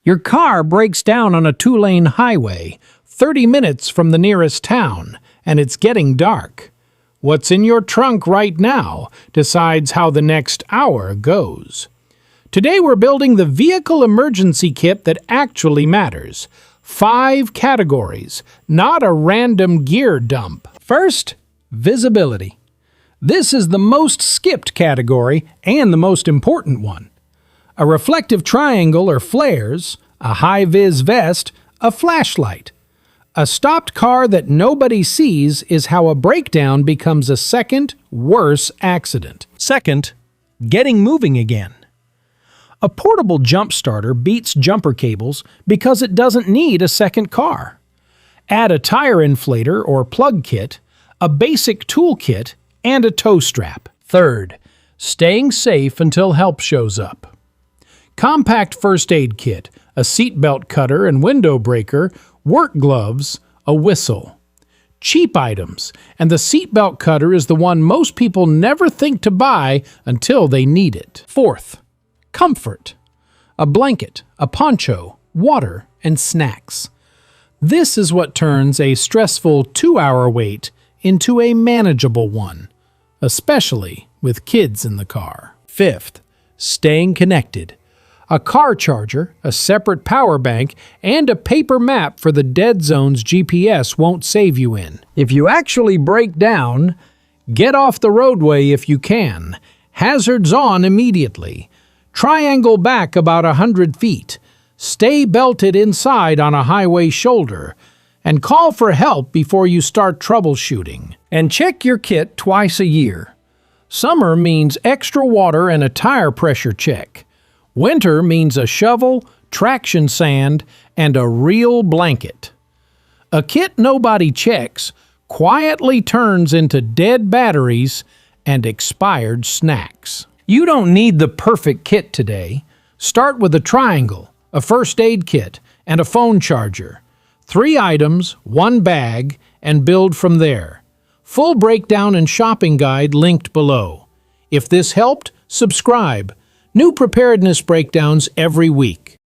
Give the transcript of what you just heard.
Your car breaks down on a 2-lane highway, 30 minutes from the nearest town, and it's getting dark. What's in your trunk right now decides how the next hour goes. Today we're building the vehicle emergency kit that actually matters. 5 categories, not a random gear dump. First, visibility. This is the most skipped category and the most important one. A reflective triangle or flares, a high-vis vest, a flashlight. A stopped car that nobody sees is how a breakdown becomes a second, worse accident. Second, getting moving again. A portable jump starter beats jumper cables because it doesn't need a second car. Add a tire inflator or plug kit, a basic tool kit, and a tow strap. Third, staying safe until help shows up. Compact first aid kit, a seatbelt cutter and window breaker, work gloves, a whistle. Cheap items, and the seatbelt cutter is the one most people never think to buy until they need it. Fourth, comfort. A blanket, a poncho, water, and snacks. This is what turns a stressful 2-hour wait into a manageable one, especially with kids in the car. Fifth, staying connected. A car charger, a separate power bank, and a paper map for the dead zones GPS won't save you in. If you actually break down, get off the roadway if you can. Hazards on immediately. Triangle back about 100 feet. Stay belted inside on a highway shoulder. And call for help before you start troubleshooting. And check your kit twice a year. Summer means extra water and a tire pressure check. Winter means a shovel, traction sand, and a real blanket. A kit nobody checks quietly turns into dead batteries and expired snacks. You don't need the perfect kit today. Start with a triangle, a first aid kit, and a phone charger. 3 items, 1 bag, and build from there. Full breakdown and shopping guide linked below. If this helped, subscribe. New preparedness breakdowns every week.